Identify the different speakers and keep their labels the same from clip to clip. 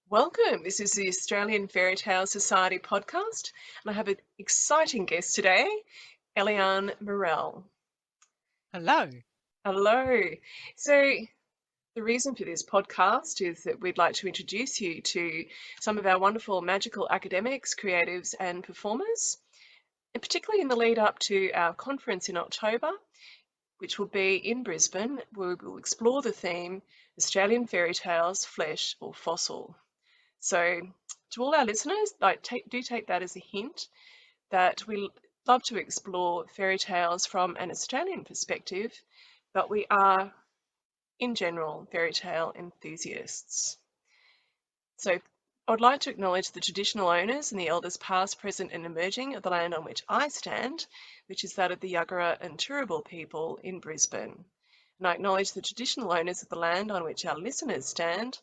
Speaker 1: Welcome. This is the Australian Fairy Tale Society podcast, and I have an exciting guest today, Eliane Morel.
Speaker 2: Hello.
Speaker 1: Hello. So, the reason for this podcast is that we'd like to introduce you to some of our wonderful magical academics, creatives, and performers, and particularly in the lead up to our conference in October, which will be in Brisbane, where we will explore the theme Australian Fairy Tales, Flesh or Fossil. So, to all our listeners, do take that as a hint that we love to explore fairy tales from an Australian perspective, but we are, in general, fairy tale enthusiasts. So, I would like to acknowledge the traditional owners and the elders past, present, and emerging of the land on which I stand, which is that of the Yuggera and Turrbal people in Brisbane. And I acknowledge the traditional owners of the land on which our listeners stand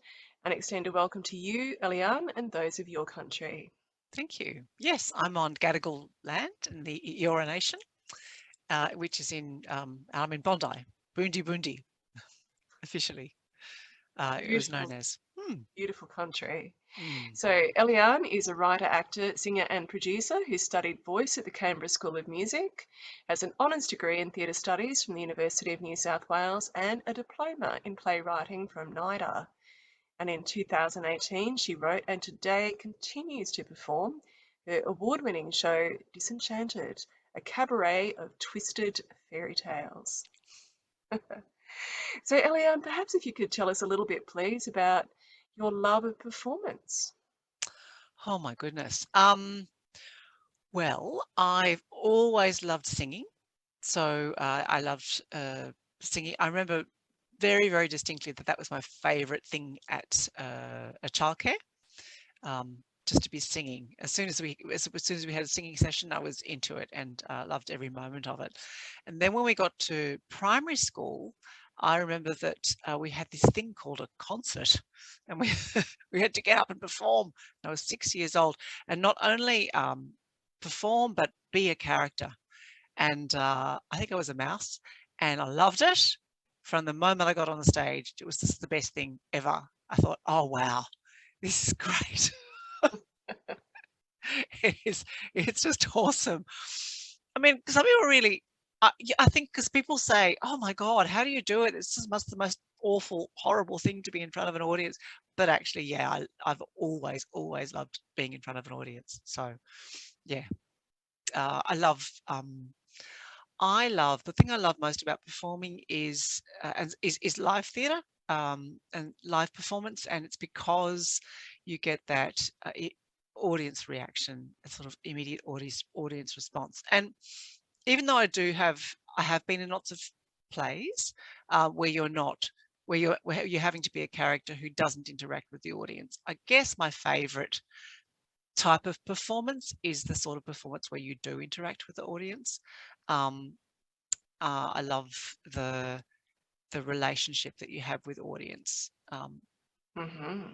Speaker 1: and extend a welcome to you, Eliane, and those of your country.
Speaker 2: Thank you. Yes, I'm on Gadigal land in the Eora Nation, which is I'm in Bondi, Bundi, officially. It was known
Speaker 1: Beautiful,
Speaker 2: as.
Speaker 1: beautiful country.
Speaker 2: Mm.
Speaker 1: So, Eliane is a writer, actor, singer, and producer who studied voice at the Canberra School of Music, has an honours degree in theatre studies from the University of New South Wales, and a diploma in playwriting from NIDA. And in 2018, she wrote and today continues to perform her award-winning show Disenchanted, a cabaret of twisted fairy tales. So, Eliane, perhaps if you could tell us a little bit, please, about your love of performance.
Speaker 2: Oh my goodness. Well, I've always loved singing. So I loved singing. I remember very, very distinctly that was my favourite thing at a childcare. Just to be singing. As soon as we had a singing session, I was into it and loved every moment of it. And then when we got to primary school, I remember that we had this thing called a concert, and we we had to get up and perform. I was 6 years old, and not only perform but be a character. And I think I was a mouse, and I loved it. From the moment I got on the stage, it was just the best thing ever. I thought, oh wow, this is great. It's just awesome. I mean, some people really, I think, because people say, oh my God, how do you do it? It's just the most awful, horrible thing to be in front of an audience. But actually, yeah, I've always loved being in front of an audience. So yeah, I love, the thing I love most about performing is live theatre and live performance. And it's because you get that audience reaction, a sort of immediate audience response. And even though I have been in lots of plays where you're having to be a character who doesn't interact with the audience. I guess my favorite type of performance is the sort of performance where you do interact with the audience. Um, I love the relationship that you have with audience.
Speaker 1: Hmm.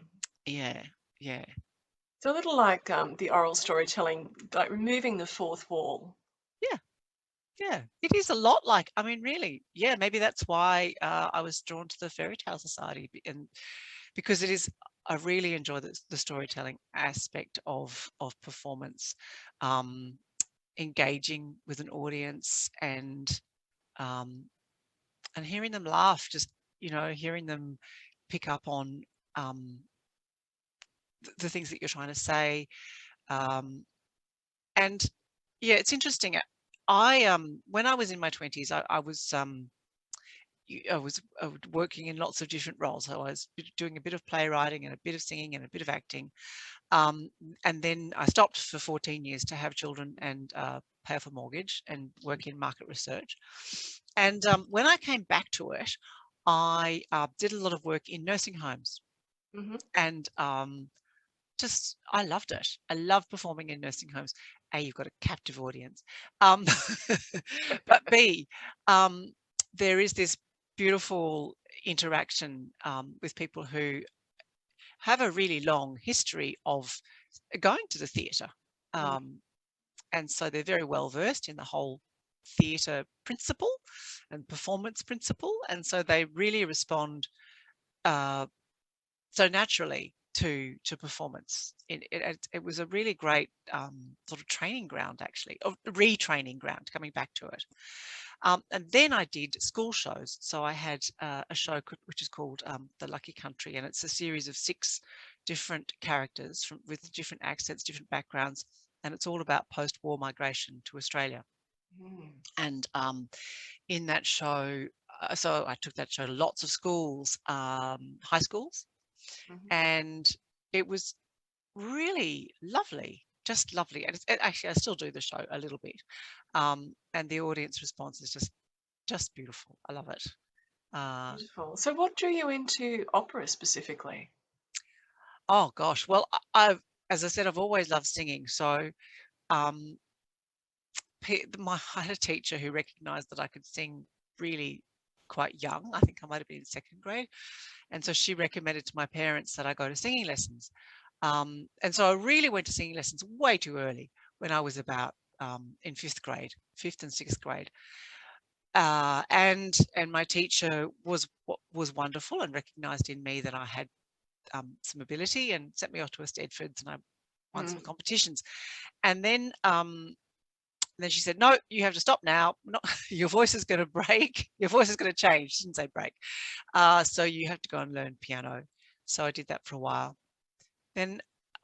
Speaker 2: Yeah, yeah.
Speaker 1: So a little like the oral storytelling, like removing the fourth wall.
Speaker 2: Yeah, yeah, it is a lot like, I mean, really, yeah, maybe that's why I was drawn to the Fairy Tale Society, and because I really enjoy the storytelling aspect of performance, um, engaging with an audience um, and hearing them laugh, just, hearing them pick up on um, the things that you're trying to say. Um, and yeah, it's interesting. When I was in my 20s, I was working in lots of different roles. So I was doing a bit of playwriting and a bit of singing and a bit of acting. And then I stopped for 14 years to have children and pay off a mortgage and work in market research. And when I came back to it, I did a lot of work in nursing homes.
Speaker 1: Hmm.
Speaker 2: And I loved it. I love performing in nursing homes. A, you've got a captive audience. Um, but B, there is this beautiful interaction with people who have a really long history of going to the theatre. And so they're very well versed in the whole theatre principle and performance principle. And so they really respond so naturally to performance. It was a really great sort of training ground, actually, or retraining ground, coming back to it. And then I did school shows. So I had a show which is called The Lucky Country, and it's a series of 6 different characters with different accents, different backgrounds, and it's all about post-war migration to Australia. And in that show, so I took that show to lots of schools, high schools, and it was really lovely, just lovely. And actually, I still do the show a little bit, and the audience response is just beautiful. I love it.
Speaker 1: Beautiful. So what drew you into opera specifically?
Speaker 2: Oh gosh, well, as I said, I've always loved singing. So I had a teacher who recognised that I could sing really quite young. I think I might have been in 2nd grade. And so she recommended to my parents that I go to singing lessons. And so I really went to singing lessons way too early, when I was about in 5th grade, 5th and 6th grade. And my teacher was wonderful and recognised in me that I had some ability, and sent me off to a Stedfords, and I won some competitions. And then she said, no, you have to stop now. Your voice is going to break. Your voice is going to change. She didn't say break. So you have to go and learn piano. So I did that for a while. Then,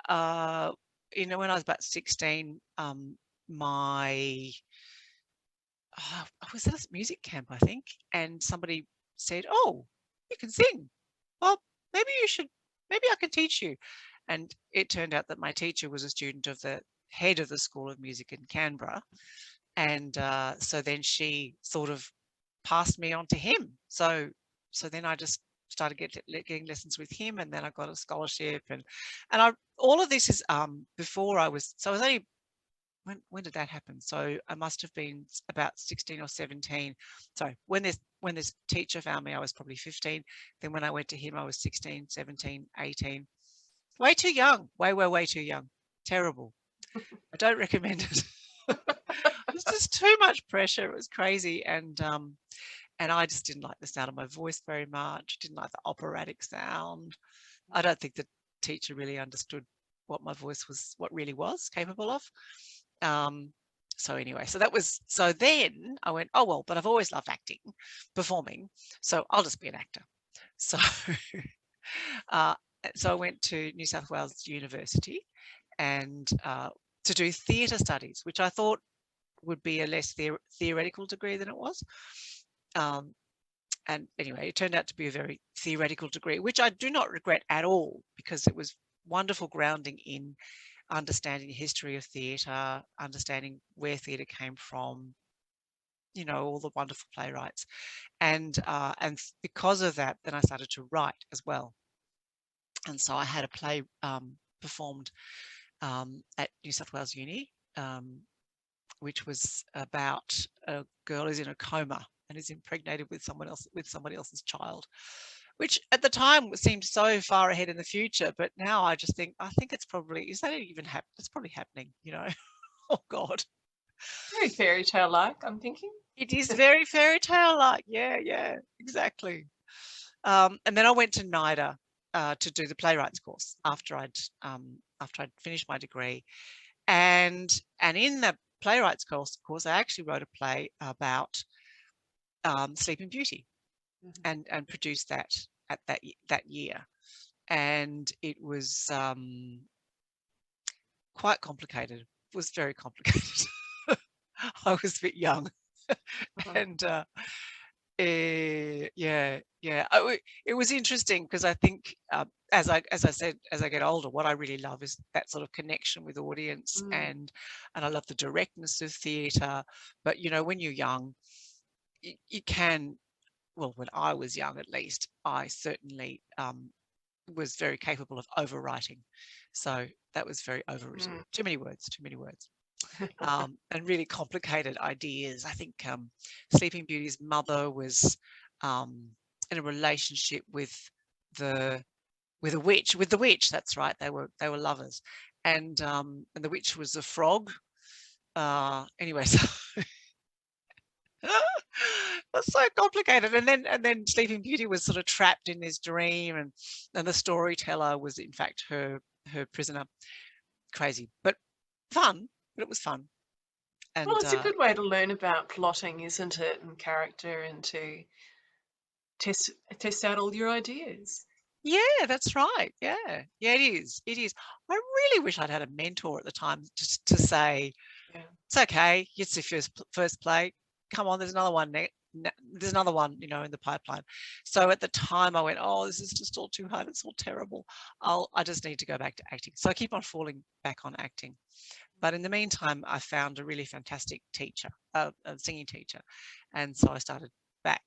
Speaker 2: when I was about 16, I was at a music camp, I think, and somebody said, oh, you can sing. Well, maybe I can teach you. And it turned out that my teacher was a student of the head of the School of Music in Canberra. And so then she sort of passed me on to him. So then I just started getting lessons with him, and then I got a scholarship, and all of this is before I was only, when did that happen? So I must have been about 16 or 17. So when this teacher found me, I was probably 15. Then when I went to him, I was 16, 17, 18. Way too young, way too young. Terrible. I don't recommend it. It's just too much pressure. It was crazy, and I just didn't like the sound of my voice very much. Didn't like the operatic sound. I don't think the teacher really understood what my voice what really was capable of. So anyway, so then I went, oh well, but I've always loved acting, performing, so I'll just be an actor. So so I went to New South Wales University, and to do theatre studies, which I thought would be a less theoretical degree than it was. And anyway, it turned out to be a very theoretical degree, which I do not regret at all, because it was wonderful grounding in understanding the history of theatre, understanding where theatre came from, all the wonderful playwrights. And because of that, then I started to write as well. And so I had a play performed at New South Wales Uni, which was about a girl who's in a coma and is impregnated with somebody else's child, which at the time seemed so far ahead in the future. But now I just think, it's probably, is that even happening? It's probably happening, Oh God.
Speaker 1: Very fairy tale like, I'm thinking.
Speaker 2: It is very fairy tale like. Yeah, exactly. And then I went to NIDA to do the playwrights course after I'd finished my degree, and in the playwrights course, I actually wrote a play about Sleeping Beauty, and produced that at that year, and it was quite complicated. It was very complicated. I was a bit young, and yeah. It was interesting, because I think as I said, as I get older, what I really love is that sort of connection with audience, and I love the directness of theatre. But when you're young, you can, well, when I was young at least, I certainly was very capable of overwriting. So that was very overwritten. Too many words. And really complicated ideas. I think Sleeping Beauty's mother was in a relationship with the witch. That's right. They were lovers, and the witch was a frog. Anyway, so was so complicated. And then Sleeping Beauty was sort of trapped in this dream, and the storyteller was in fact her prisoner. Crazy, but fun. But it was fun.
Speaker 1: Well,
Speaker 2: And
Speaker 1: it's a good way to learn about plotting, isn't it, and character, and to test out all your ideas.
Speaker 2: yeah, that's right. Yeah, yeah, it is. It is. I really wish I'd had a mentor at the time to say,
Speaker 1: Yeah.
Speaker 2: it's okay. It's your first play. Come on, there's another one. There's another one, in the pipeline. So at the time, I went, oh, this is just all too hard. It's all terrible. I just need to go back to acting. So I keep on falling back on acting. But in the meantime, I found a really fantastic teacher, a singing teacher, and so I started back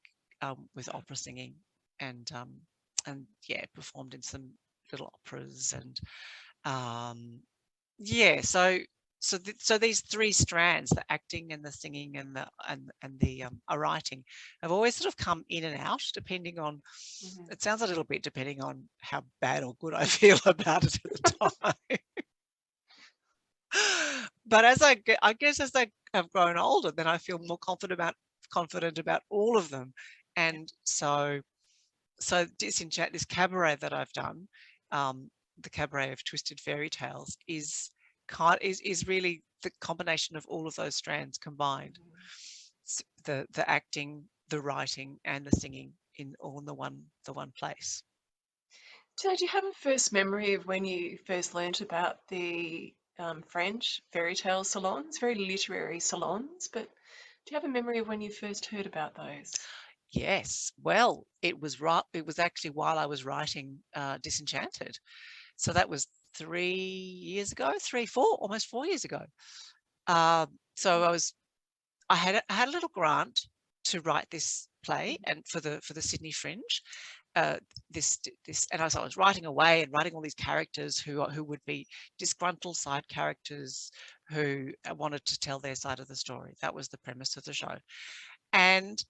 Speaker 2: with opera singing, and yeah, performed in some little operas, and yeah, so these three strands, the acting and the singing and the writing, have always sort of come in and out depending on.
Speaker 1: Mm-hmm.
Speaker 2: It sounds a little bit depending on how bad or good I feel about it at the time. But I guess as I have grown older, then I feel more confident about all of them. And so Disenchant, this cabaret that I've done, the Cabaret of Twisted Fairy Tales, is really the combination of all of those strands combined. The acting, the writing, and the singing in the one place.
Speaker 1: So, do you have a first memory of when you first learnt about the French fairy tale salons, very literary salons? But do you have a memory of when you first heard about those?
Speaker 2: Yes, well, it was right. It was actually while I was writing Disenchanted. So that was 3 years ago, almost 4 years ago. So I had a little grant to write this play, and for the Sydney Fringe, uh, and I was writing away and writing all these characters who would be disgruntled side characters who wanted to tell their side of the story. That was the premise of the show, and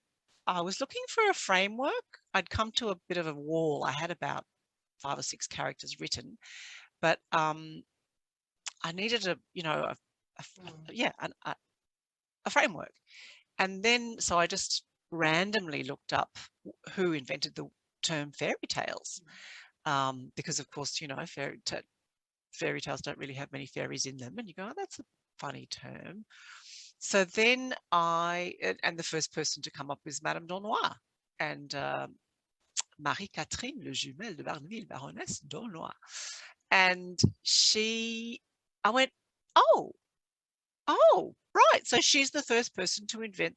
Speaker 2: I was looking for a framework. I'd come to a bit of a wall. I had about 5 or 6 characters written, but I needed yeah, a framework. And then, so I just randomly looked up who invented the term fairy tales, because of course, fairy tales don't really have many fairies in them. And you go, oh, that's a funny term. So then and the first person to come up was Madame d'Aulnoy, and Marie-Catherine, le jumelle de Barneville, Baroness d'Aulnoy. And I went, oh, right. So she's the first person to invent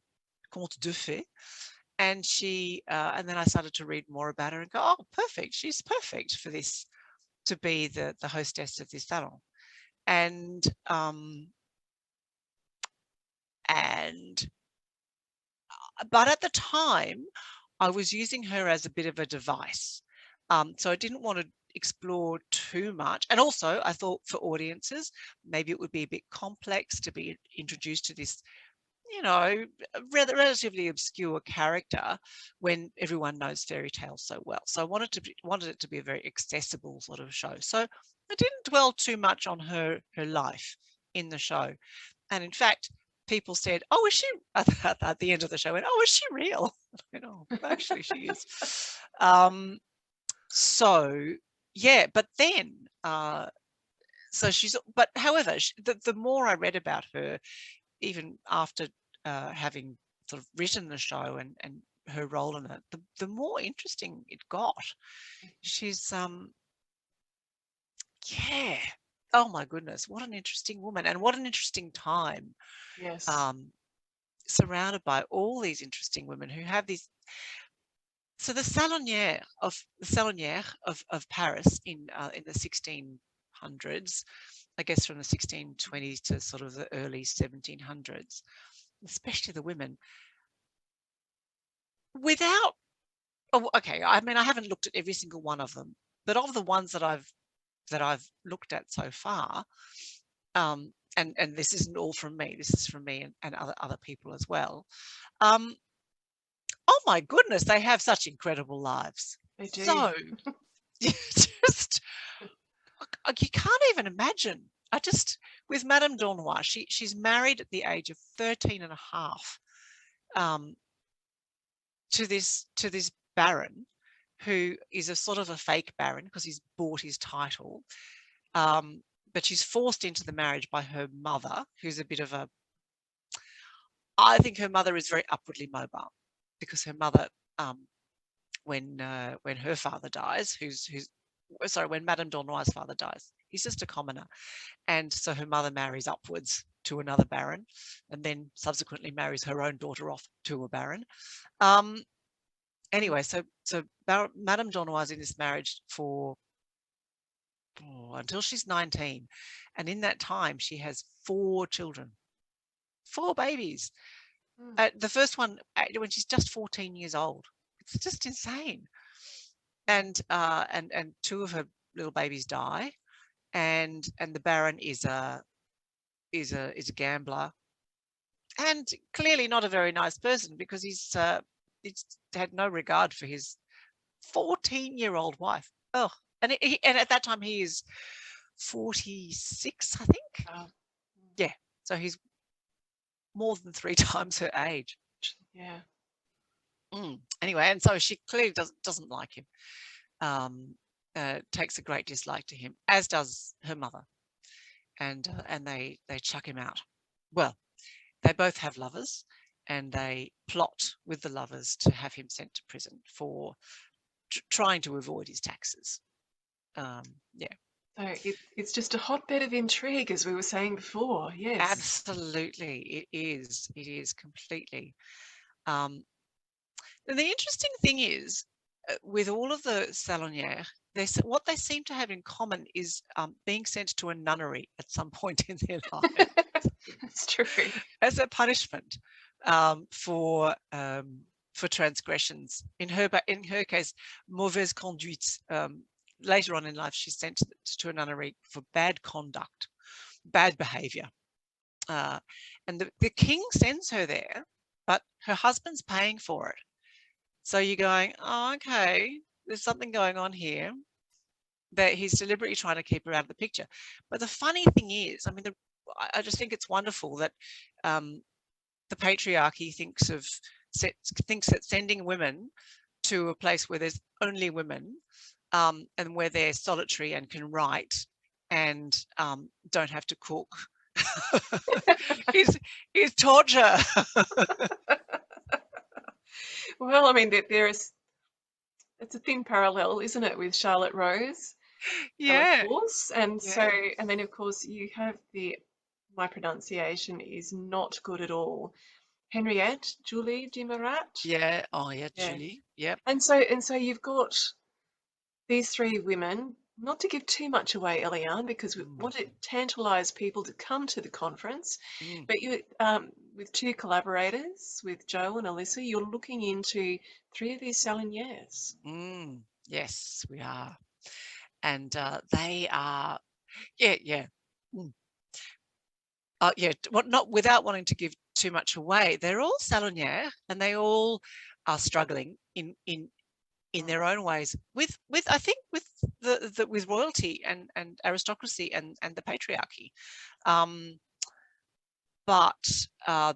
Speaker 2: contes de fées. And and then I started to read more about her and go, oh, perfect. She's perfect for this, to be the hostess of this salon. And but at the time, I was using her as a bit of a device. So I didn't want to explore too much. And also I thought for audiences, maybe it would be a bit complex to be introduced to this, relatively obscure character when everyone knows fairy tales so well. So I wanted it to be a very accessible sort of show. So I didn't dwell too much on her life in the show. And in fact, people said, oh, is she, at the end of the show, went, oh, is she real? Oh, actually she is. So yeah, but then, but however, the more I read about her, even after having sort of written the show and her role in it, the more interesting it got. She's yeah, oh my goodness, what an interesting woman, and what an interesting time.
Speaker 1: Yes.
Speaker 2: Surrounded by all these interesting women who have these. So the salonière of Paris in the 1600s, I guess from the 1620s to sort of the early 1700s, especially the women, without, okay, I mean, I haven't looked at every single one of them, but of the ones that I've looked at so far, and this isn't all from me, this is from me and other people as well. Oh my goodness, they have such incredible lives.
Speaker 1: They do.
Speaker 2: So just, you can't even imagine. With Madame d'Aulnoy, she's married at the age of 13 and a half. to this baron, who is a sort of a fake baron because he's bought his title. But she's forced into the marriage by her mother, who's a bit of a, I think her mother is very upwardly mobile, because her mother, when her father dies, when Madame d'Aulnoy's father dies, he's just a commoner. And so her mother marries upwards to another baron, and then subsequently marries her own daughter off to a baron. Anyway, so Madame d'Aulnoy is in this marriage for until she's 19. And in that time, she has 4 children, 4 babies. The first one, when she's just 14 years old. It's just insane. And 2 of her little babies die. And the baron is a gambler, and clearly not a very nice person, because he's had no regard for his 14-year-old wife. Oh, and at that time he is 46, I think. Yeah, so he's more than 3 times her age.
Speaker 1: Yeah.
Speaker 2: Anyway, and so she clearly doesn't like him. Takes a great dislike to him, as does her mother, and they chuck him out. Well, they both have lovers, and they plot with the lovers to have him sent to prison for trying to avoid his taxes. Yeah.
Speaker 1: So it's just a hotbed of intrigue, as we were saying before. Yes.
Speaker 2: Absolutely, it is. It is completely. And the interesting thing is, with all of the salonières, what they seem to have in common is being sent to a nunnery at some point in their life.
Speaker 1: That's true.
Speaker 2: As a punishment for transgressions. In her case, mauvaise conduite. Later on in life, she's sent to a nunnery for bad conduct, bad behaviour. And the king sends her there, but her husband's paying for it. So you're going, oh, okay, there's something going on here, that he's deliberately trying to keep her out of the picture. But the funny thing is, I mean, I just think it's wonderful that the patriarchy thinks that sending women to a place where there's only women, and where they're solitary and can write and don't have to cook is torture.
Speaker 1: Well, I mean, it's a thin parallel, isn't it, with Charlotte Rose?
Speaker 2: Yeah.
Speaker 1: Of course. And
Speaker 2: Yeah.
Speaker 1: so, and then of course you have my pronunciation is not good at all. Henriette, Julie de Marat.
Speaker 2: Yeah. Oh, yeah,
Speaker 1: Yeah.
Speaker 2: Julie. Yep.
Speaker 1: And so you've got these 3 women, not to give too much away, Eliane, because we want to tantalise people to come to the conference. But you, with 2 collaborators, with Joe and Alyssa, you're looking into 3 of these salonières.
Speaker 2: Yes, we are. And they are, yeah. Not without wanting to give too much away, they're all salonières, and they all are struggling in their own ways with I think with with royalty and aristocracy and the patriarchy, but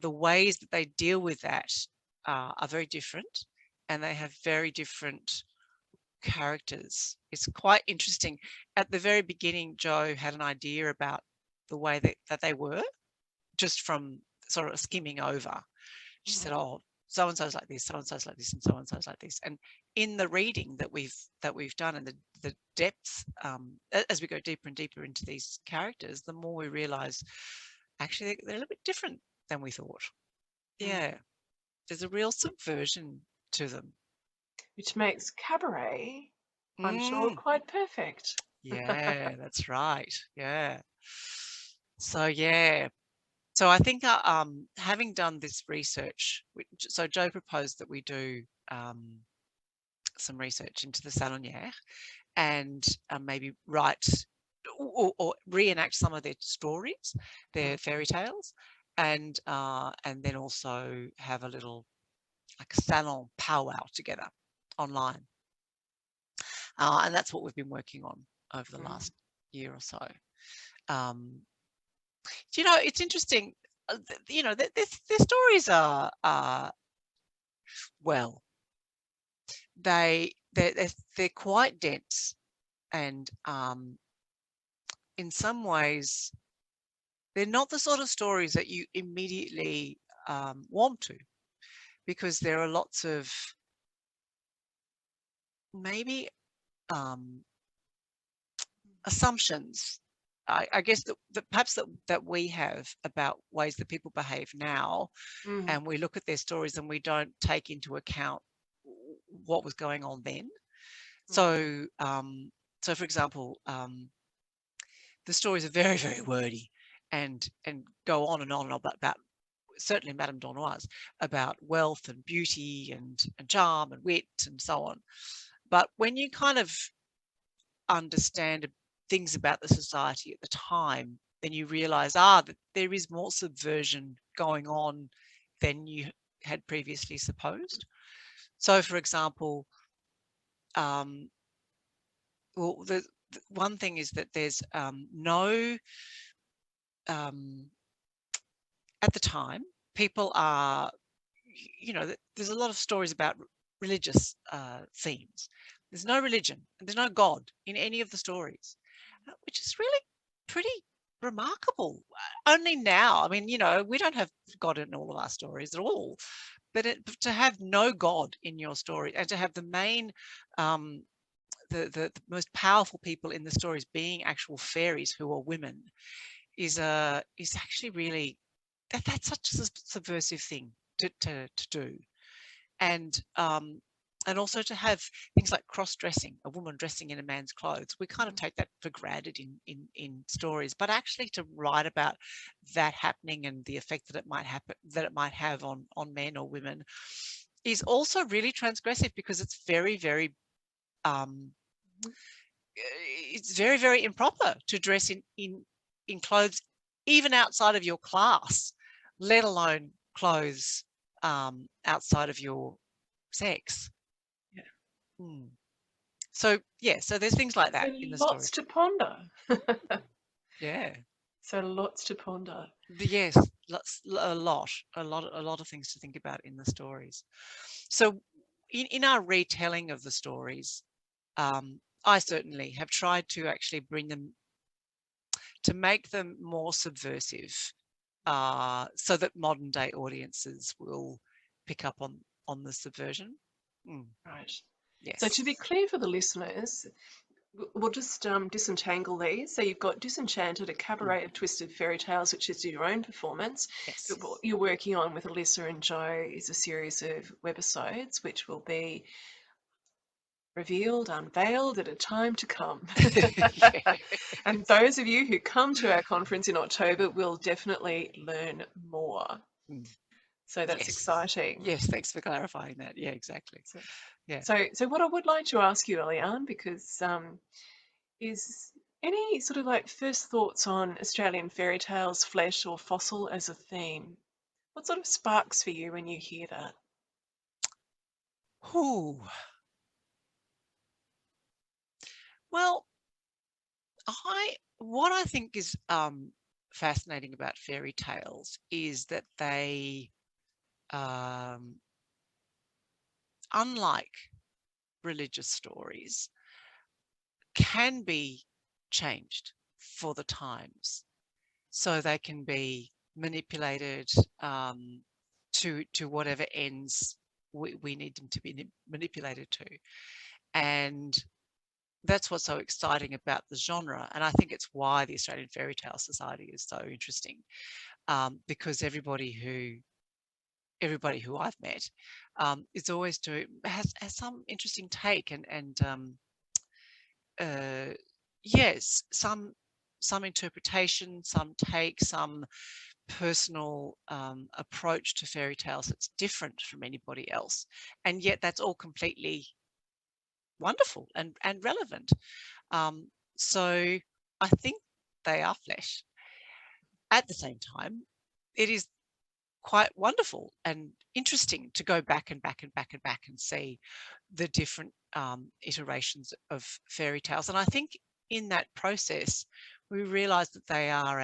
Speaker 2: the ways that they deal with that are very different, and they have very different characters. It's quite interesting. At the very beginning, Joe had an idea about the way that they were, just from sort of skimming over. She said, oh, so and so's like this, so and so's like this, and so and so's like this. And in the reading that we've done, and the depth, as we go deeper and deeper into these characters, the more we realize actually they're a little bit different than we thought. Yeah, there's a real subversion to them,
Speaker 1: which makes Cabaret, I'm sure, quite perfect.
Speaker 2: Yeah, that's right. Yeah. So yeah. So I think having done this research, so Joe proposed that we do some research into the salonière, and maybe write or reenact some of their stories, their fairy tales, and then also have a little like a salon powwow together online. And that's what we've been working on over the last year or so. You know, it's interesting. You know, their stories are well. they're quite dense, and in some ways they're not the sort of stories that you immediately warm to, because there are lots of maybe assumptions, I guess, that perhaps that we have about ways that people behave now,
Speaker 1: Mm.
Speaker 2: and we look at their stories and we don't take into account what was going on then. So, so for example, the stories are very, very wordy, and go on and on about certainly Madame Donoise, about wealth and beauty and charm and wit and so on. But when you kind of understand things about the society at the time, then you realize, that there is more subversion going on than you had previously supposed. So, for example, well, the one thing is that there's no, at the time, people are, there's a lot of stories about religious themes. There's no religion and there's no God in any of the stories, which is really pretty remarkable. Only now, I mean, we don't have God in all of our stories at all, but to have no God in your story, and to have the main, the most powerful people in the stories being actual fairies who are women, is actually really, that's such a subversive thing to do. And also to have things like cross-dressing, a woman dressing in a man's clothes. We kind of take that for granted in stories, but actually to write about that happening and the effect that it might have on men or women is also really transgressive, because it's very, very it's very, very improper to dress in clothes even outside of your class, let alone clothes outside of your sex.
Speaker 1: Yeah.
Speaker 2: So so there's things like that in the
Speaker 1: Lots
Speaker 2: stories.
Speaker 1: to ponder.
Speaker 2: Yeah.
Speaker 1: So lots to ponder.
Speaker 2: Yes, a lot of things to think about in the stories. So in our retelling of the stories, I certainly have tried to actually bring them, to make them more subversive, so that modern day audiences will pick up on the subversion.
Speaker 1: Right. So
Speaker 2: Yes.
Speaker 1: to be clear for the listeners, we'll just disentangle these. So you've got Disenchanted, a cabaret of twisted fairy tales, which is your own performance.
Speaker 2: Yes.
Speaker 1: But what you're working on with Alyssa and Joe is a series of webisodes, which will be revealed, unveiled at a time to come. And those of you who come to our conference in October will definitely learn more. So that's
Speaker 2: Yes.
Speaker 1: exciting.
Speaker 2: Yes, thanks for clarifying that. Yeah, exactly.
Speaker 1: So,
Speaker 2: Yeah.
Speaker 1: so what I would like to ask you, Eliane, because is any sort of like first thoughts on Australian fairy tales, flesh or fossil as a theme? What sort of sparks for you when you hear that?
Speaker 2: Ooh. Well, what I think is fascinating about fairy tales is that they, unlike religious stories, can be changed for the times, so they can be manipulated to whatever ends we need them to be manipulated to. And that's what's so exciting about the genre. And I think it's why the Australian Fairy Tale Society is so interesting, because everybody who I've met is always has some interesting take, and yes, some interpretation, some take, some personal approach to fairy tales that's different from anybody else, and yet that's all completely wonderful and relevant. So I think they are flesh. At the same time, it is quite wonderful and interesting to go back and back and back and back and see the different iterations of fairy tales. And I think in that process, we realise that they are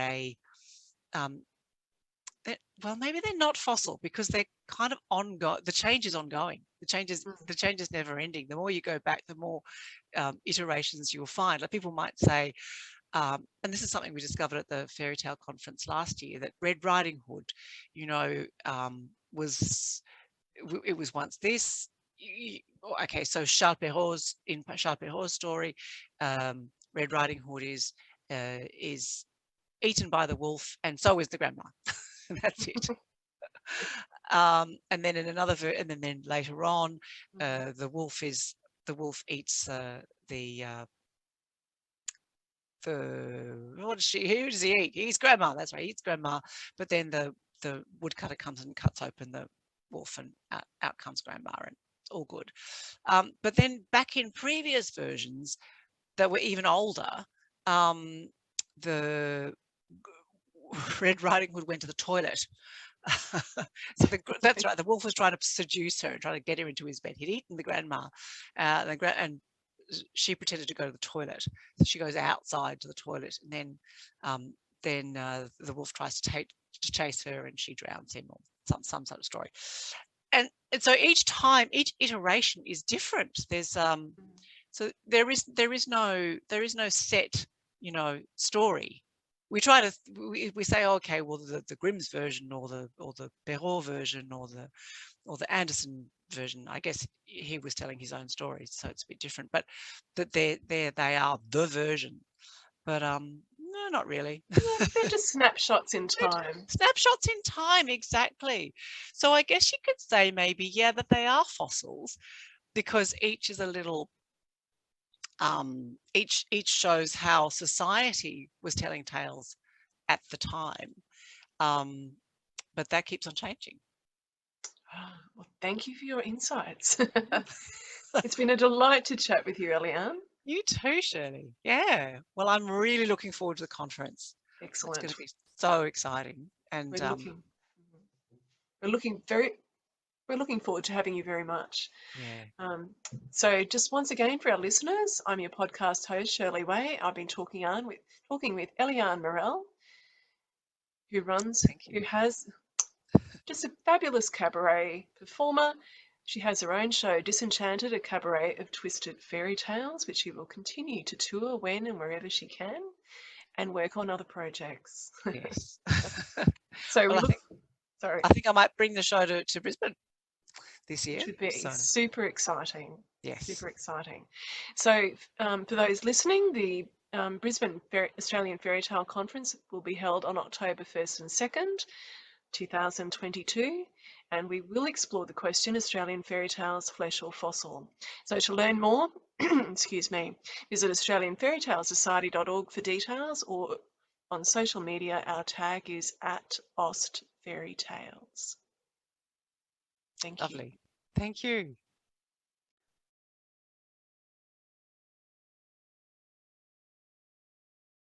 Speaker 2: well, maybe they're not fossil because they're kind of ongoing. The change is ongoing. The change is never ending. The more you go back, the more iterations you'll find. Like people might say, and this is something we discovered at the Fairy Tale Conference last year, that Red Riding Hood, it was once this. Okay, so Charles Perrault's story, Red Riding Hood is eaten by the wolf, and so is the grandma. That's it. And then in another, and then later on, the wolf eats who does he eat? He eats grandma. That's right, he eats grandma. But then the woodcutter comes and cuts open the wolf, and out comes grandma, and it's all good. But then back in previous versions that were even older, the Red Riding Hood went to the toilet. So that's right. The wolf was trying to seduce her and trying to get her into his bed. He'd eaten the grandma, and she pretended to go to the toilet. So she goes outside to the toilet, and then the wolf tries to chase her, and she drowns him, or some sort of story. And so each iteration is different. There's so there is no set story. We try to we say, okay, well, the Grimm's version, or the Perrault version, or the Anderson version. I guess he was telling his own stories, so it's a bit different. But that they are the version. But no, not really.
Speaker 1: Yeah, they're just snapshots in time.
Speaker 2: Snapshots in time, exactly. So I guess you could say maybe, yeah, that they are fossils, because each is a little. Each shows how society was telling tales at the time, but that keeps on changing.
Speaker 1: Well, thank you for your insights. It's been a delight to chat with you, Eliane.
Speaker 2: You too, Shirley. Yeah. Well, I'm really looking forward to the conference.
Speaker 1: Excellent.
Speaker 2: It's going to be so exciting, and
Speaker 1: we're looking forward to having you very much.
Speaker 2: Yeah.
Speaker 1: So just once again, for our listeners, I'm your podcast host, Shirley Way. I've been talking with Eliane Morel, who has just a fabulous cabaret performer. She has her own show, Disenchanted, a cabaret of twisted fairy tales, which she will continue to tour when and wherever she can, and work on other projects.
Speaker 2: Yes.
Speaker 1: So
Speaker 2: well, I think I might bring the show to Brisbane this year.
Speaker 1: Which would be super exciting.
Speaker 2: Yes.
Speaker 1: Super exciting. So for those listening, the Brisbane Australian Fairy Tale Conference will be held on October 1st and 2nd, 2022, and we will explore the question, Australian fairy tales, flesh or fossil. So to learn more, excuse me, visit australianfairytalesociety.org for details, or on social media, our tag is @AustFairyTales. Thank you.
Speaker 2: Lovely. Thank you.